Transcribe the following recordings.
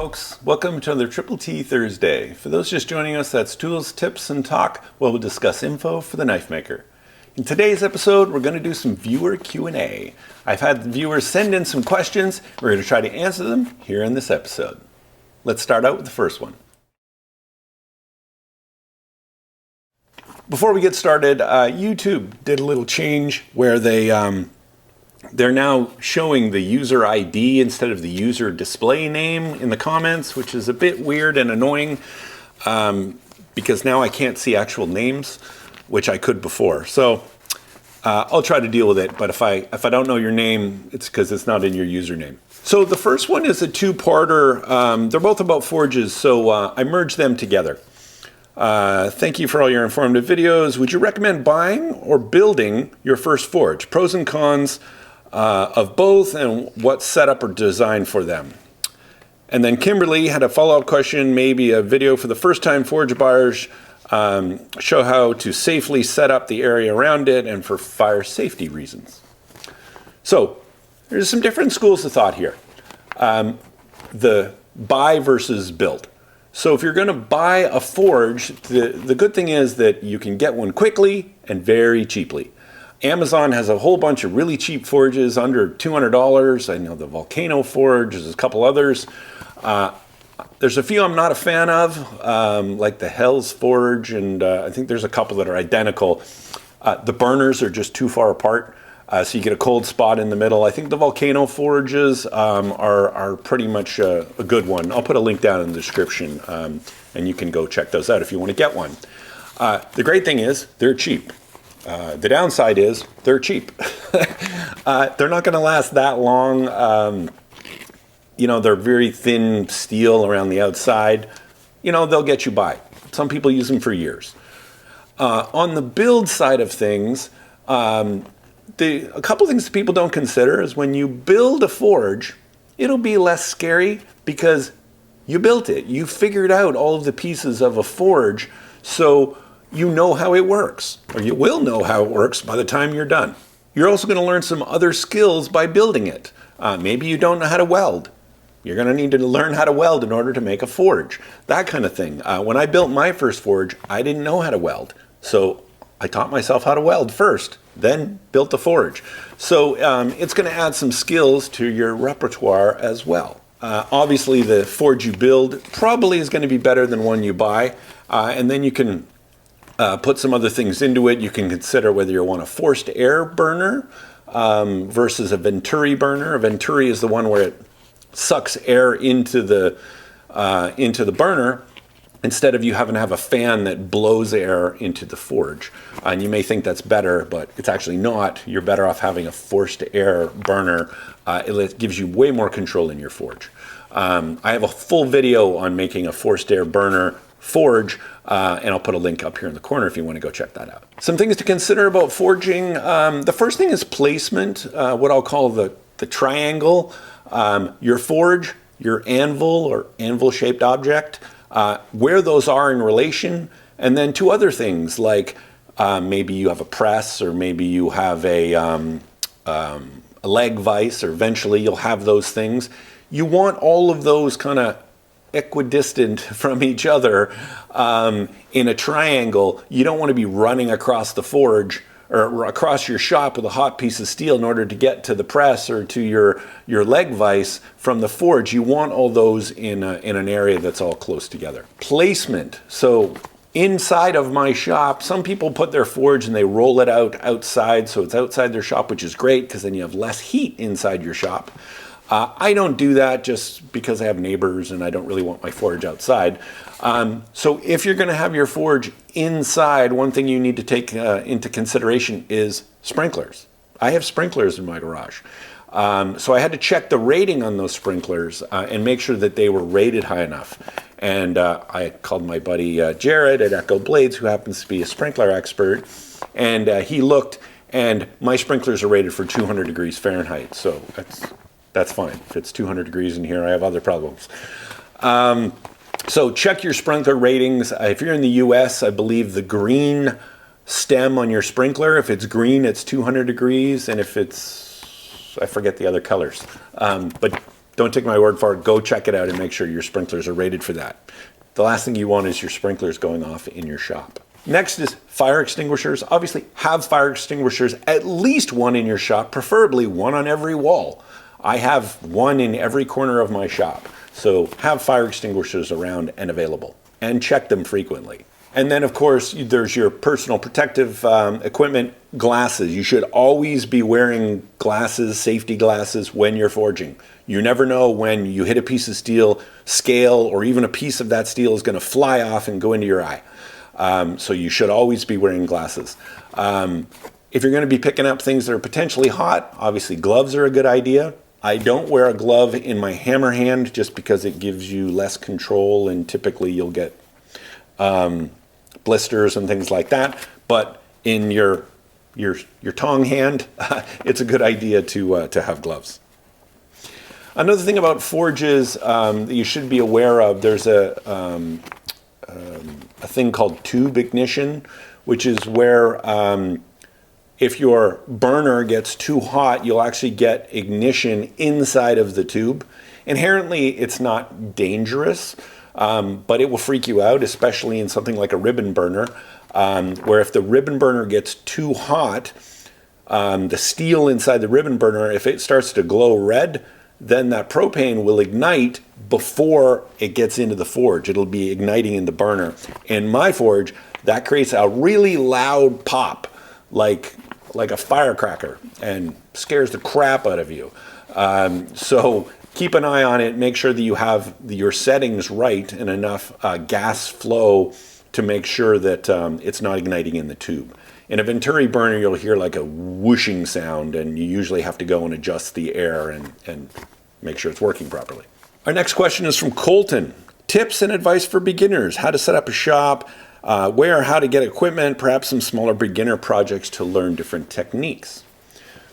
folks. Welcome to another Triple T Thursday. For those just joining us, that's tools, tips, and talk, where we'll discuss info for the knife maker. In today's episode, we're going to do some viewer Q&A. I've had viewers send in some questions. We're going to try to answer them here in this episode. Let's start out with the first one. Before we get started, YouTube did a little change where they're now showing the user ID instead of the user display name in the comments, which is a bit weird and annoying because now I can't see actual names, which I could before. So I'll try to deal with it, but if I don't know your name, it's because it's not in your username. So the first one is a two-parter. They're both about forges, so I merged them together. Thank you for all your informative videos. Would you recommend buying or building your first forge? Pros and cons of both, and what setup or design for them. And then Kimberly had a follow-up question, maybe a video for the first-time forge buyers, show how to safely set up the area around it and for fire safety reasons. So there's some different schools of thought here. The buy versus build. So if you're going to buy a forge, the good thing is that you can get one quickly and very cheaply. Amazon has a whole bunch of really cheap forges under $200. I know the Volcano forge, there's a couple others. There's a few I'm not a fan of, like the Hell's forge, and I think there's a couple that are identical. The burners are just too far apart, so you get a cold spot in the middle. I think the Volcano forges are pretty much a good one. I'll put a link down in the description, and you can go check those out if you want to get one. The great thing is they're cheap. The downside is they're cheap. They're not going to last that long. They're very thin steel around the outside. They'll get you by. Some people use them for years. On the build side of things, a couple things that people don't consider is when you build a forge, it'll be less scary because you built it. You figured out all of the pieces of a forge, so you know how it works, or you will know how it works by the time you're done. You're also going to learn some other skills by building it. Maybe you don't know how to weld. You're going to need to learn how to weld in order to make a forge, that kind of thing. When I built my first forge, I didn't know how to weld. So I taught myself how to weld first, then built the forge. So it's going to add some skills to your repertoire as well. Obviously, the forge you build probably is going to be better than one you buy, and then you can put some other things into it. You can consider whether you want a forced air burner versus a venturi burner. A venturi is the one where it sucks air into the burner instead of you having to have a fan that blows air into the forge. And you may think that's better, but it's actually not. You're better off having a forced air burner. It gives you way more control in your forge. I have a full video on making a forced air burner forge, and I'll put a link up here in the corner if you want to go check that out. Some things to consider about forging. The first thing is placement, what I'll call the triangle. Your forge, your anvil or anvil-shaped object, where those are in relation, and then two other things like maybe you have a press, or maybe you have a leg vise, or eventually you'll have those things. You want all of those kind of equidistant from each other in a triangle. You don't want to be running across the forge or across your shop with a hot piece of steel in order to get to the press or to your leg vise from the forge. You want all those in an area that's all close together. Placement. So inside of my shop, some people put their forge and they roll it out outside, so it's outside their shop, which is great because then you have less heat inside your shop. I don't do that just because I have neighbors and I don't really want my forge outside. So if you're going to have your forge inside, one thing you need to take into consideration is sprinklers. I have sprinklers in my garage. So I had to check the rating on those sprinklers and make sure that they were rated high enough. And I called my buddy Jared at Echo Blades, who happens to be a sprinkler expert, and he looked, and my sprinklers are rated for 200 degrees Fahrenheit. So that's fine. If it's 200 degrees in here, I have other problems. So check your sprinkler ratings. If you're in the US, I believe the green stem on your sprinkler, if it's green, it's 200 degrees. And if it's, I forget the other colors. But don't take my word for it. Go check it out and make sure your sprinklers are rated for that. The last thing you want is your sprinklers going off in your shop. Next is fire extinguishers. Obviously, have fire extinguishers, at least one in your shop, preferably one on every wall. I have one in every corner of my shop. So have fire extinguishers around and available, and check them frequently. And then, of course, there's your personal protective equipment, glasses. You should always be wearing glasses, safety glasses, when you're forging. You never know when you hit a piece of steel, scale, or even a piece of that steel is going to fly off and go into your eye. So you should always be wearing glasses. If you're going to be picking up things that are potentially hot, obviously gloves are a good idea. I don't wear a glove in my hammer hand just because it gives you less control, and typically you'll get blisters and things like that. But in your tong hand, it's a good idea to have gloves. Another thing about forges that you should be aware of, there's a thing called tube ignition, which is where if your burner gets too hot, you'll actually get ignition inside of the tube. Inherently, it's not dangerous, but it will freak you out, especially in something like a ribbon burner, where if the ribbon burner gets too hot, the steel inside the ribbon burner, if it starts to glow red, then that propane will ignite before it gets into the forge. It'll be igniting in the burner. In my forge, that creates a really loud pop, like a firecracker, and scares the crap out of you. So keep an eye on it. Make sure that you have your settings right and enough gas flow to make sure that it's not igniting in the tube. In a Venturi burner, you'll hear like a whooshing sound, and you usually have to go and adjust the air and make sure it's working properly. Our next question is from Colton. Tips and advice for beginners, how to set up a shop, where, how to get equipment, perhaps some smaller beginner projects to learn different techniques.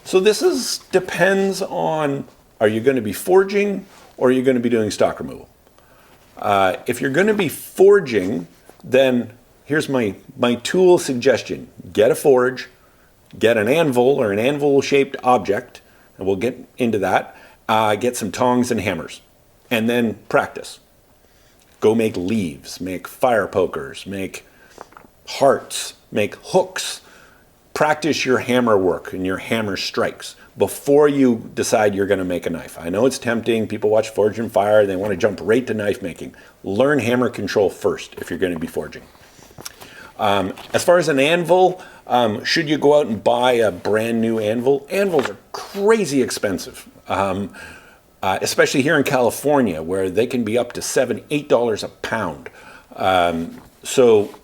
So this depends on, are you going to be forging or are you going to be doing stock removal? If you're going to be forging, then here's my tool suggestion. Get a forge, get an anvil or an anvil-shaped object, and we'll get into that. Get some tongs and hammers, and then practice. Go make leaves, make fire pokers, make hearts, make hooks. Practice your hammer work and your hammer strikes before you decide you're going to make a knife. I know it's tempting. People watch Forge and Fire. They want to jump right to knife making. Learn hammer control first if you're going to be forging. As far as an anvil, should you go out and buy a brand new anvil? Anvils are crazy expensive, especially here in California, where they can be up to $7, $8 a pound. So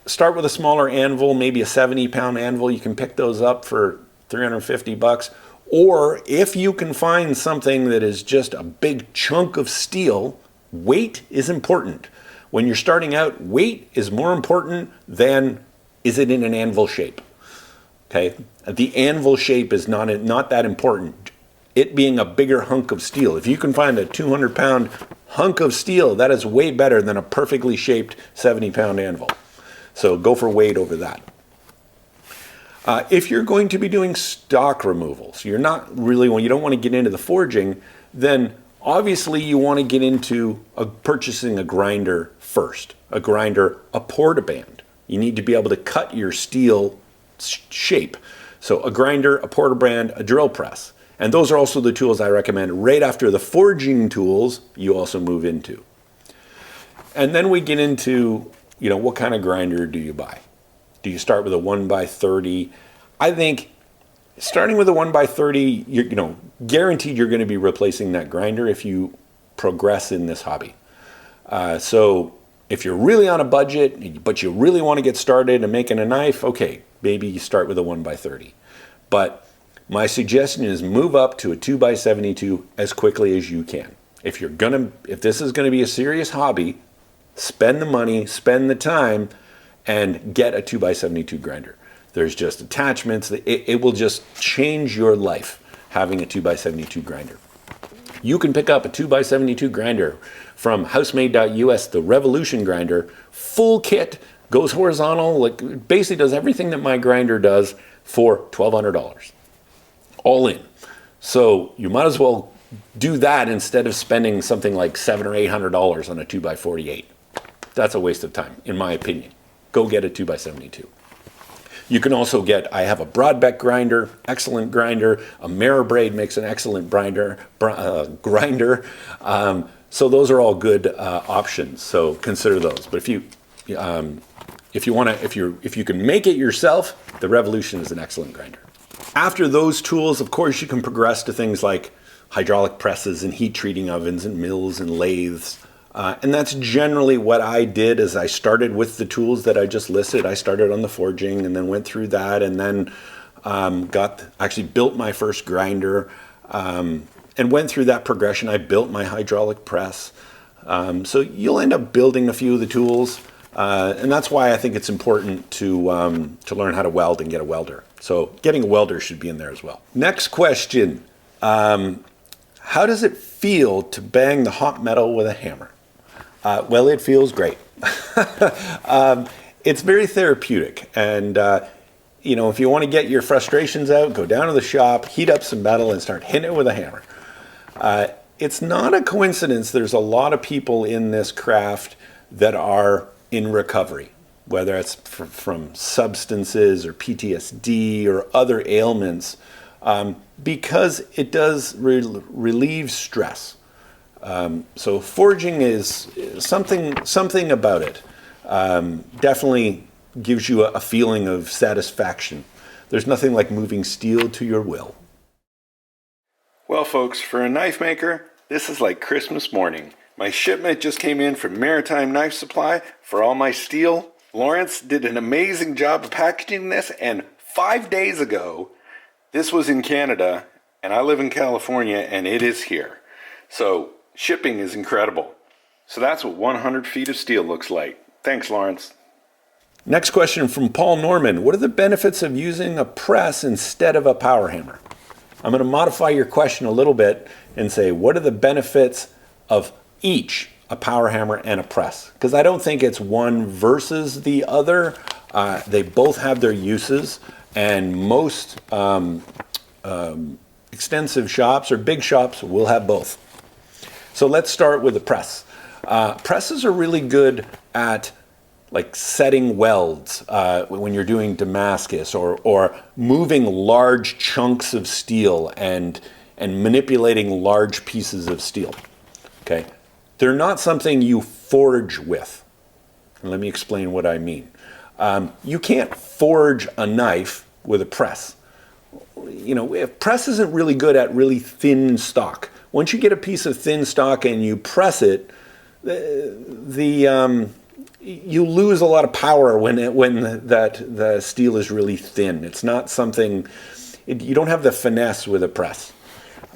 start with a smaller anvil, maybe a 70-pound anvil. You can pick those up for $350. Or if you can find something that is just a big chunk of steel, weight is important. When you're starting out, weight is more important than is it in an anvil shape. Okay, the anvil shape is not that important. It being a bigger hunk of steel. If you can find a 200-pound hunk of steel, that is way better than a perfectly shaped 70-pound anvil. So go for weight over that. If you're going to be doing stock removals, you don't want to get into the forging, then obviously you want to get into purchasing a grinder first. A grinder, a portaband. You need to be able to cut your steel shape. So a grinder, a portaband, a drill press. And those are also the tools I recommend right after the forging tools you also move into. And then we get into, what kind of grinder do you buy? Do you start with a 1x30? I think starting with a 1x30, you're guaranteed you're going to be replacing that grinder if you progress in this hobby. So if you're really on a budget, but you really want to get started and making a knife, okay, maybe you start with a 1x30. But my suggestion is move up to a 2x72 as quickly as you can. If this is going to be a serious hobby, spend the money, spend the time, and get a 2x72 grinder. There's just attachments. It will just change your life having a 2x72 grinder. You can pick up a 2x72 grinder from housemade.us, the Revolution grinder, full kit, goes horizontal, basically does everything that my grinder does for $1,200. All in. So you might as well do that instead of spending something like $700 or $800 on a 2x48. That's a waste of time, in my opinion. Go get a 2x72. You can also get, I have a Broadbeck grinder, excellent grinder. A Marabraid makes an excellent grinder. So those are all good options. So consider those. But if you can make it yourself, the Revolution is an excellent grinder. After those tools, of course, you can progress to things like hydraulic presses and heat treating ovens and mills and lathes. And that's generally what I did. As I started with the tools that I just listed. I started on the forging and then went through that, and then actually built my first grinder and went through that progression. I built my hydraulic press. So you'll end up building a few of the tools, and that's why I think it's important to learn how to weld and get a welder. So getting a welder should be in there as well. Next question. How does it feel to bang the hot metal with a hammer? Well, it feels great. It's very therapeutic. And, if you want to get your frustrations out, go down to the shop, heat up some metal, and start hitting it with a hammer. It's not a coincidence. There's a lot of people in this craft that are in recovery, whether it's from substances or PTSD or other ailments, because it does relieve stress. So forging is something about it. Definitely gives you a feeling of satisfaction. There's nothing like moving steel to your will. Well, folks, for a knife maker, this is like Christmas morning. My shipment just came in from Maritime Knife Supply for all my steel. Lawrence did an amazing job of packaging this, and 5 days ago, this was in Canada, and I live in California, and it is here. So shipping is incredible. So that's what 100 feet of steel looks like. Thanks, Lawrence. Next question from Paul Norman. What are the benefits of using a press instead of a power hammer? I'm going to modify your question a little bit and say, what are the benefits of each, a power hammer and a press? Because I don't think it's one versus the other. They both have their uses, and most extensive shops or big shops will have both. So let's start with the press. Presses are really good at like setting welds when you're doing Damascus or moving large chunks of steel and manipulating large pieces of steel. Okay, they're not something you forge with. And let me explain what I mean. You can't forge a knife with a press. If press isn't really good at really thin stock. Once you get a piece of thin stock and you press it, you lose a lot of power when the steel is really thin. It's not something, you don't have the finesse with a press.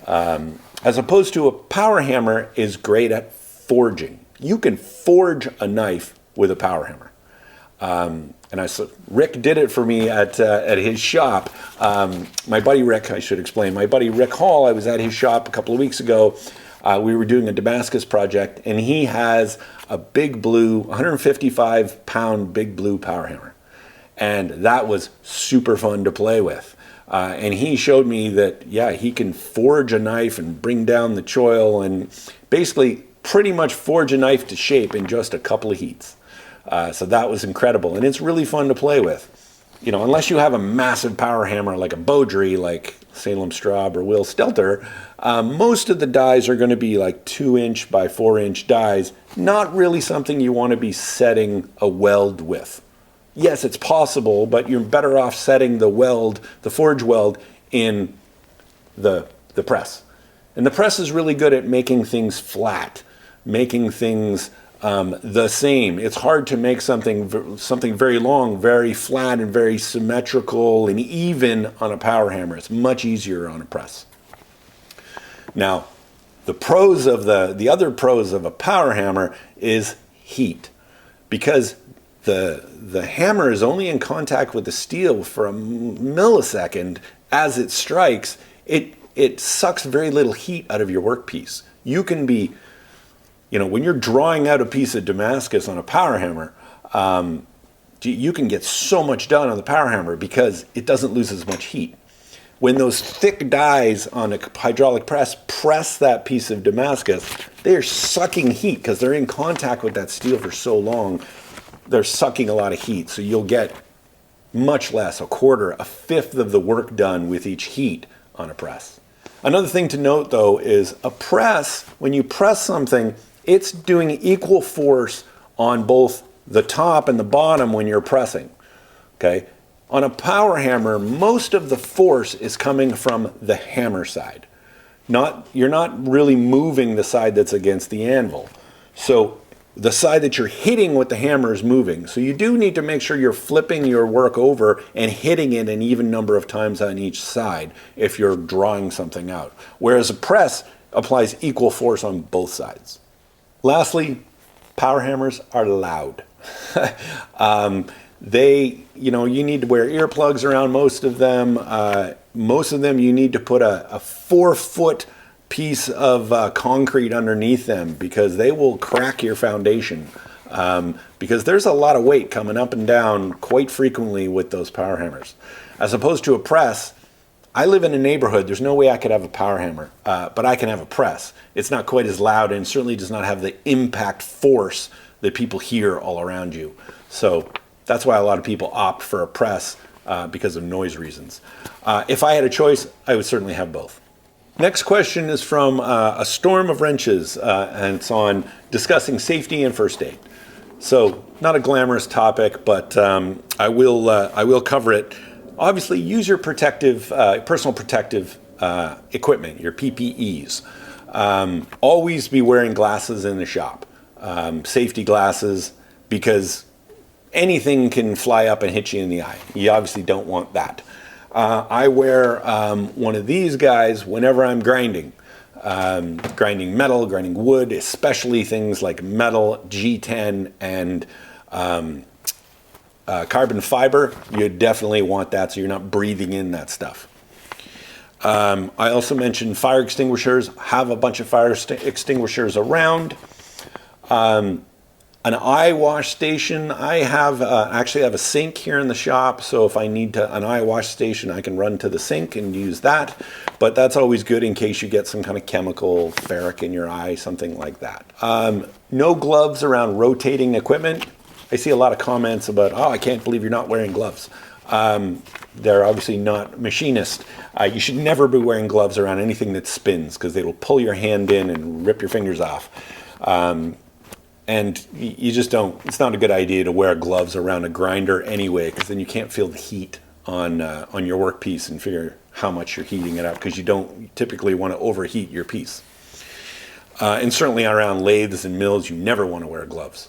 As opposed to a power hammer is great at forging. You can forge a knife with a power hammer. Rick did it for me at his shop. My buddy Rick, I should explain. My buddy Rick Hall, I was at his shop a couple of weeks ago. We were doing a Damascus project, and he has a big blue, 155-pound big blue power hammer. And that was super fun to play with. And he showed me that, he can forge a knife and bring down the choil and basically pretty much forge a knife to shape in just a couple of heats. So that was incredible. And it's really fun to play with. Unless you have a massive power hammer like a Beaudry, like Salem Straub or Will Stelter, most of the dies are going to be like 2-inch by 4-inch dies. Not really something you want to be setting a weld with. Yes, it's possible, but you're better off setting the forge weld in the press. And the press is really good at making things flat, making things the same. It's hard to make something very long, very flat, and very symmetrical and even on a power hammer. It's much easier on a press. Now, the other pros of a power hammer is heat, because the hammer is only in contact with the steel for a millisecond. As it strikes, it sucks very little heat out of your workpiece. You can be, when you're drawing out a piece of Damascus on a power hammer, you can get so much done on the power hammer because it doesn't lose as much heat. when those thick dies on a hydraulic press that piece of Damascus, they are sucking heat because they're in contact with that steel for so long. They're sucking a lot of heat. So you'll get much less, a quarter, a fifth of the work done with each heat on a press. Another thing to note though is a press, when you press something, it's doing equal force on both the top and the bottom when you're pressing, okay? On a power hammer, most of the force is coming from the hammer side. You're not really moving the side that's against the anvil. So the side that you're hitting with the hammer is moving. So you do need to make sure you're flipping your work over and hitting it an even number of times on each side if you're drawing something out. Whereas a press applies equal force on both sides. Lastly, power hammers are loud. You need to wear earplugs around most of them. Most of them you need to put a 4-foot piece of concrete underneath them because they will crack your foundation. Because there's a lot of weight coming up and down quite frequently with those power hammers. As opposed to a press, I live in a neighborhood, there's no way I could have a power hammer, but I can have a press. It's not quite as loud and certainly does not have the impact force that people hear all around you. So that's why a lot of people opt for a press because of noise reasons. If I had a choice, I would certainly have both. Next question is from A Storm of Wrenches, and it's on discussing safety and first aid. So not a glamorous topic, but I will cover it. Obviously, use your personal protective equipment, your PPEs. Always be wearing glasses in the shop, safety glasses, because anything can fly up and hit you in the eye. You obviously don't want that. I wear one of these guys whenever I'm grinding. Grinding metal, grinding wood, especially things like metal, G10, and carbon fiber. You definitely want that so you're not breathing in that stuff. I also mentioned fire extinguishers. Have a bunch of fire extinguishers around. An eye wash station. I have actually have a sink here in the shop, so if I need an eye wash station, I can run to the sink and use that. But that's always good in case you get some kind of chemical, ferric in your eye, something like that. No gloves around rotating equipment. I see a lot of comments about, oh, I can't believe you're not wearing gloves. They're obviously not machinist. You should never be wearing gloves around anything that spins because they will pull your hand in and rip your fingers off. And you just don't, it's not a good idea to wear gloves around a grinder anyway, because then you can't feel the heat on your workpiece and figure how much you're heating it up, because you don't typically want to overheat your piece. And certainly around lathes and mills, you never want to wear gloves.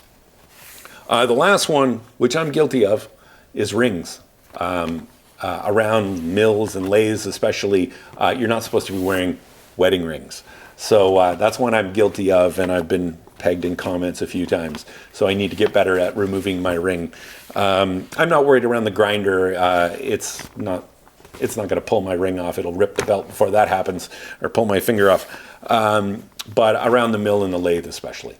The last one, which I'm guilty of, is rings. Around mills and lathes especially, you're not supposed to be wearing wedding rings. So that's one I'm guilty of, and I've been pegged in comments a few times, so I need to get better at removing my ring. I'm not worried around the grinder. It's not going to pull my ring off. It'll rip the belt before that happens, or pull my finger off. But around the mill and the lathe especially.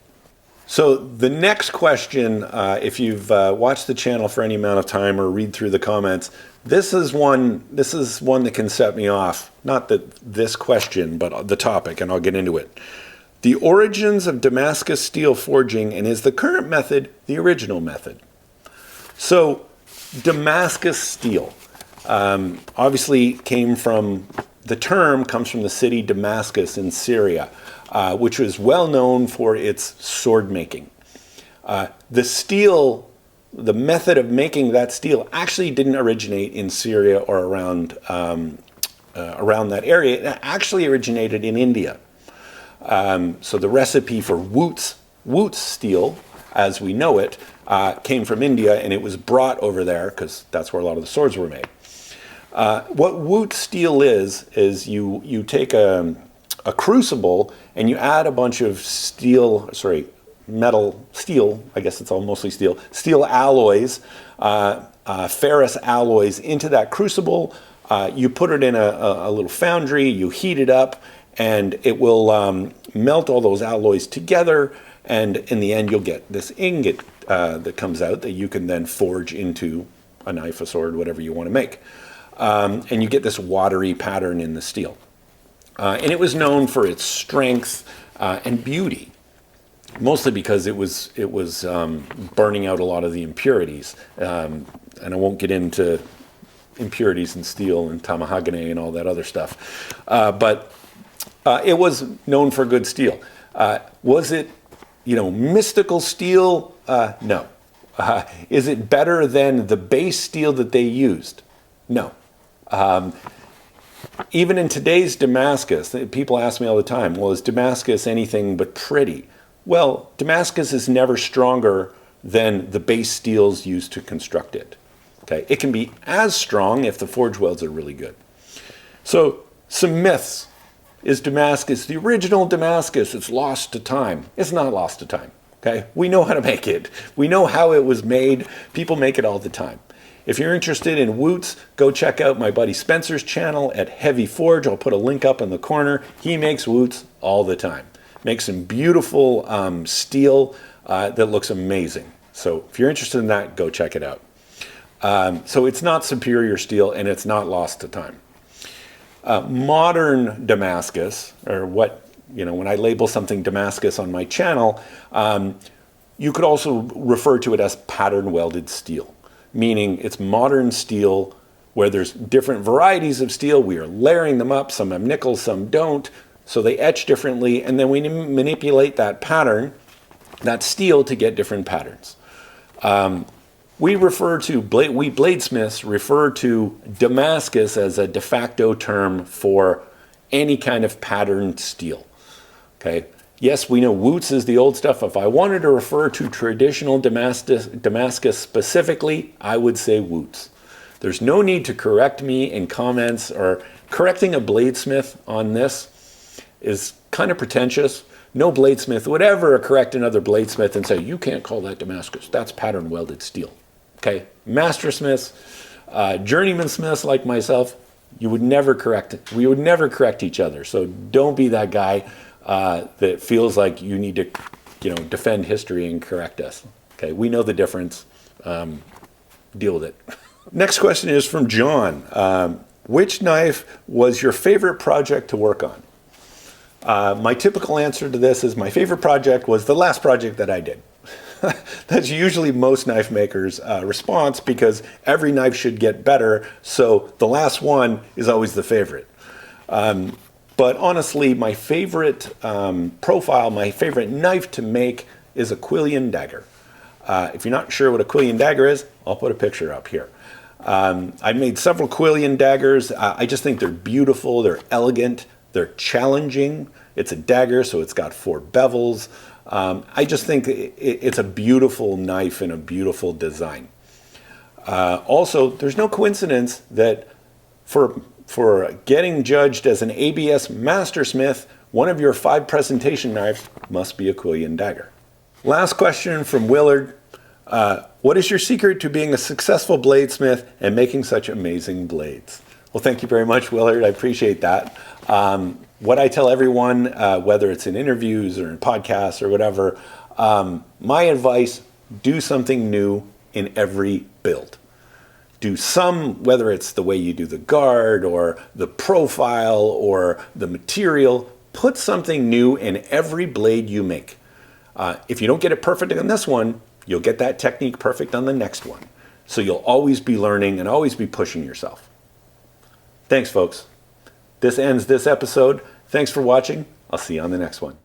So the next question, if you've watched the channel for any amount of time or read through the comments, this is one that can set me off. Not this question, but the topic, and I'll get into it. The origins of Damascus steel forging, and is the current method the original method? So Damascus steel obviously the term comes from the city Damascus in Syria, which was well known for its sword making. The method of making that steel actually didn't originate in Syria or around that area. It actually originated in India. So the recipe for Wootz steel, as we know it, came from India, and it was brought over there because that's where a lot of the swords were made. What Wootz steel is you take a crucible and you add a bunch of steel, I guess it's all mostly steel alloys, ferrous alloys into that crucible. You put it in a little foundry, you heat it up, and it will melt all those alloys together, and in the end you'll get this ingot that comes out that you can then forge into a knife, a sword, whatever you want to make. and you get this watery pattern in the steel. And it was known for its strength and beauty, mostly because it was burning out a lot of the impurities. And I won't get into impurities in steel and tamahagane and all that other stuff. But it was known for good steel. Was it, mystical steel? No. Is it better than the base steel that they used? No. Even in today's Damascus, people ask me all the time, well, is Damascus anything but pretty? Well, Damascus is never stronger than the base steels used to construct it. Okay, it can be as strong if the forge welds are really good. So, some myths. Is Damascus the original Damascus? It's lost to time. It's not lost to time. Okay, we know how to make it. We know how it was made. People make it all the time. If you're interested in woots, go check out my buddy Spencer's channel at Heavy Forge. I'll put a link up in the corner. He makes woots all the time. Makes some beautiful steel that looks amazing. So if you're interested in that, go check it out. So it's not superior steel, and it's not lost to time. Modern Damascus, or what, when I label something Damascus on my channel, you could also refer to it as pattern welded steel, meaning it's modern steel where there's different varieties of steel. We are layering them up. Some have nickel, some don't. So they etch differently, and then we manipulate that pattern, that steel, to get different patterns. We bladesmiths refer to Damascus as a de facto term for any kind of patterned steel. Okay. Yes, we know woots is the old stuff. If I wanted to refer to traditional Damascus specifically, I would say woots. There's no need to correct me in comments, or correcting a bladesmith on this is kind of pretentious. No bladesmith would ever correct another bladesmith and say, you can't call that Damascus. That's pattern welded steel. Okay, master smiths, journeyman smiths like myself, we would never correct each other. So don't be that guy that feels like you need to, defend history and correct us. Okay, we know the difference. Deal with it. Next question is from John. Which knife was your favorite project to work on? My typical answer to this is my favorite project was the last project that I did. That's usually most knife makers' response, because every knife should get better, so the last one is always the favorite. But honestly, my favorite profile, my favorite knife to make is a Quillian dagger. If you're not sure what a Quillian dagger is, I'll put a picture up here. I've made several Quillian daggers. I just think they're beautiful, they're elegant, they're challenging. It's a dagger, so it's got 4 bevels. I just think it's a beautiful knife and a beautiful design. Also, there's no coincidence that for getting judged as an ABS Mastersmith, one of your 5 presentation knives must be a Quillian dagger. Last question from Willard. What is your secret to being a successful bladesmith and making such amazing blades? Well, thank you very much, Willard. I appreciate that. What I tell everyone, whether it's in interviews or in podcasts or whatever, my advice, do something new in every build. Do some, whether it's the way you do the guard or the profile or the material, put something new in every blade you make. If you don't get it perfect on this one, you'll get that technique perfect on the next one. So you'll always be learning and always be pushing yourself. Thanks, folks. This ends this episode. Thanks for watching. I'll see you on the next one.